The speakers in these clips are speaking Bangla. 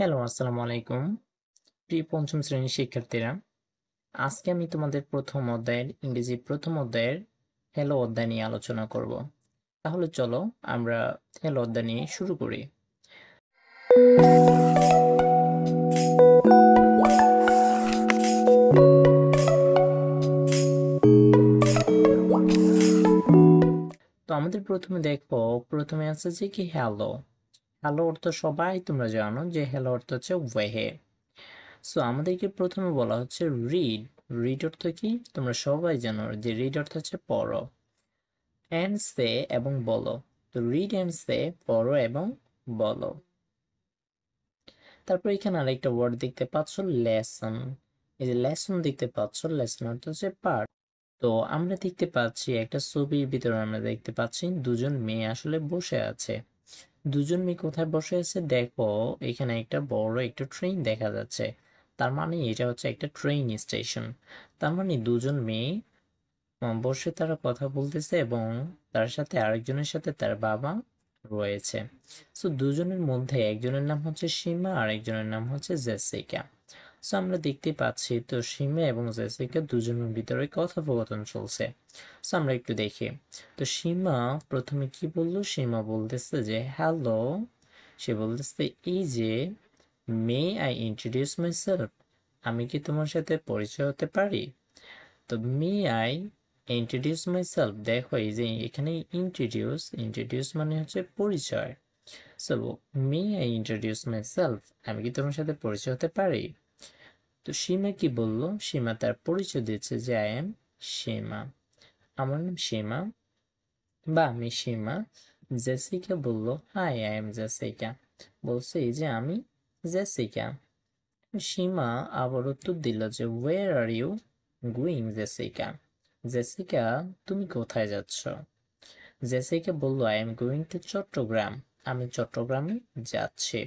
হ্যালো, আসসালামু আলাইকুম। প্রিয় পঞ্চম শ্রেণীর শিক্ষার্থীরা, আজকে আমি তোমাদের প্রথম অধ্যায়ের ইংরেজি প্রথম অধ্যায়ের হ্যালো অধ্যায় নিয়ে আলোচনা করব। তাহলে চলো আমরা হ্যালো অধ্যায় নিয়ে শুরু করি। তো আমাদের প্রথমে আছে যে কি হ্যালো। হ্যালো অর্থ সবাই তোমরা জানো যে হ্যালো অর্থ হচ্ছে ওয়েহে। সো আমাদেরকে প্রথমে বলা হচ্ছে রিড। রিড অর্থ কি তোমরা সবাই জানো যে রিড অর্থ হচ্ছে পড়ো। অ্যান্ড সে এবং বলো। তো রিড অ্যান্ড সে পড়ো এবং বলো। তারপর এখানে আরেকটা ওয়ার্ড দেখতে পাচ্ছ লেসন। এই যে লেসন দেখতে পাচ্ছ, লেসন অর্থ হচ্ছে পাঠ। তো আমরা দেখতে পাচ্ছি একটা ছবির ভিতরে আমরা দেখতে পাচ্ছি দুজন মেয়ে আসলে বসে আছে। দুজন মেয়ে কোথায় বসে আছে দেখো, এখানে একটা বড় একটা ট্রেন দেখা যাচ্ছে। তার মানে এটা হচ্ছে একটা ট্রেন স্টেশন। তার মানে দুজন মেয়ে বসে তারা কথা বলতেছে এবং তার সাথে আরেকজনের সাথে তার বাবা রয়েছে। সো দুজনের মধ্যে একজনের নাম হচ্ছে সীমা আর একজনের নাম হচ্ছে জেসিকা। সো আমরা দেখতে পাচ্ছি তো সীমা এবং জেসিকা দুজনের ভিতরে কথোপকথন চলছে। সো আমরা একটু দেখি। তো সীমা প্রথমে কি বললো, সীমা বলতেছে যে হ্যালো। সে বলতেছে এই যে may I introduce my self, আমি কি তোমার সাথে পরিচয় হতে পারি? তো may I introduce my self, দেখো এই যে এখানে ইন্ট্রোডিউস, ইন্ট্রোডিউস মানে হচ্ছে পরিচয়। So may I introduce my self, আমি কি তোমার সাথে পরিচয় হতে পারি? তো সীমা কি বললো, সীমা তার পরিচয় দিচ্ছে যে আই এম সীমা, আমার নাম সীমা বা আমি সীমা। জেসিকা বললো হাই আই এম জেসিকা, বলছে এই যে আমি জেসিকা। সীমা আবার উত্তর দিল যে where are you going Jessica, Jessica তুমি কোথায় যাচ্ছ? জেসিকা বলল I am going to Chittagong, আমি চট্টগ্রামে যাচ্ছি।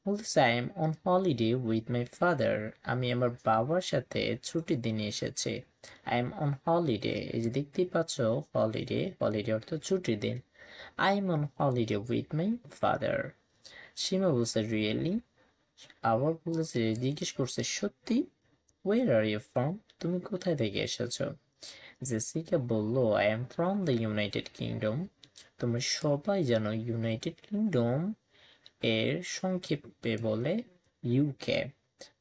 বলতেছে I am on holiday with my father, আমি আমার বাবার সাথে ছুটির দিনে এসেছি। আই এম অন হলিডে, এই যে দেখতেই পাচ্ছ হলিডে, হলিডে অর্থ ছুটির দিন। I am on holiday with my father. Seema বলছে রিয়েলি, আবার বলেছে, জিজ্ঞেস করছে সত্যি? ওয়ের আর ইউ ফ্রম, তুমি কোথায় থেকে এসেছো? জেসিকা বলল I am from the United kingdom. তোমরা সবাই জানো ইউনাইটেড কিংডম এর সংক্ষেপে বলে ইউকে।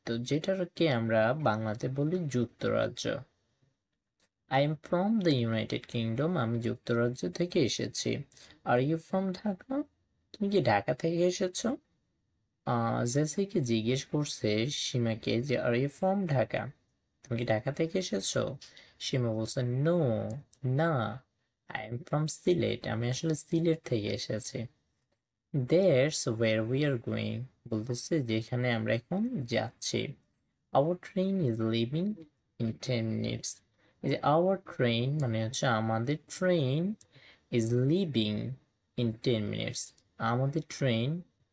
তো যেটাকে আমরা বাংলাতে বলি যুক্তরাজ্য। I am from the United kingdom, আমি যুক্তরাজ্য থেকে এসেছি। আর ইউ ফ্রম ঢাকা, তুমি কি ঢাকা থেকে এসেছো? জেসিকে জিজ্ঞেস করছে সীমাকে যে আর ইউ ফ্রম ঢাকা, তুমি কি ঢাকা থেকে এসেছো? সীমা বলছে নো, না, আই এম ফ্রম সিলেট, আমি আসলে সিলেট থেকে এসেছি। That's where we are going, বলতেছে যেখানে আমরা এখন যাচ্ছি। Our train is leaving in 10 minutes, এই যে আওয়ার ট্রেন মানে হচ্ছে আমাদের train, is leaving in 10 minutes, আমাদের ট্রেন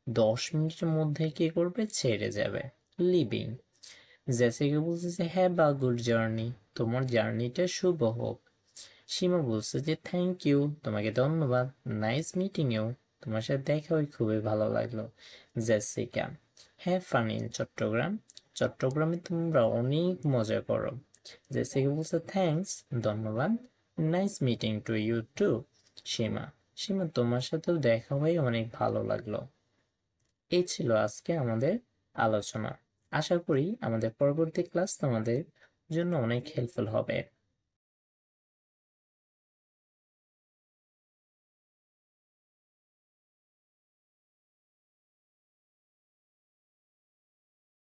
10 মিনিটের মধ্যে কি করবে, ছেড়ে যাবে। লিভিং। জেসিকা বলতেছে হ্যাভ আ গুড জার্নি, তোমার জার্নিটা শুভ হোক। সীমা বলছে যে থ্যাংক ইউ, তোমাকে ধন্যবাদ। নাইস মিটিং ইউ, তোমার সাথে দেখা হয়ে খুবই ভালো লাগলো। Jessica have fun in Chittagong, চট্টগ্রামে তোমরা অনেক মজা করো। জেসিকা বলছে থ্যাঙ্কস, ধন্যবাদ। Nice meeting to you too. Seema Seema তোমার সাথেও দেখা হয়ে অনেক ভালো লাগলো। এই ছিল আজকে আমাদের আলোচনা। আশা করি আমাদের পরবর্তী ক্লাস তোমাদের জন্য অনেক হেল্পফুল হবে।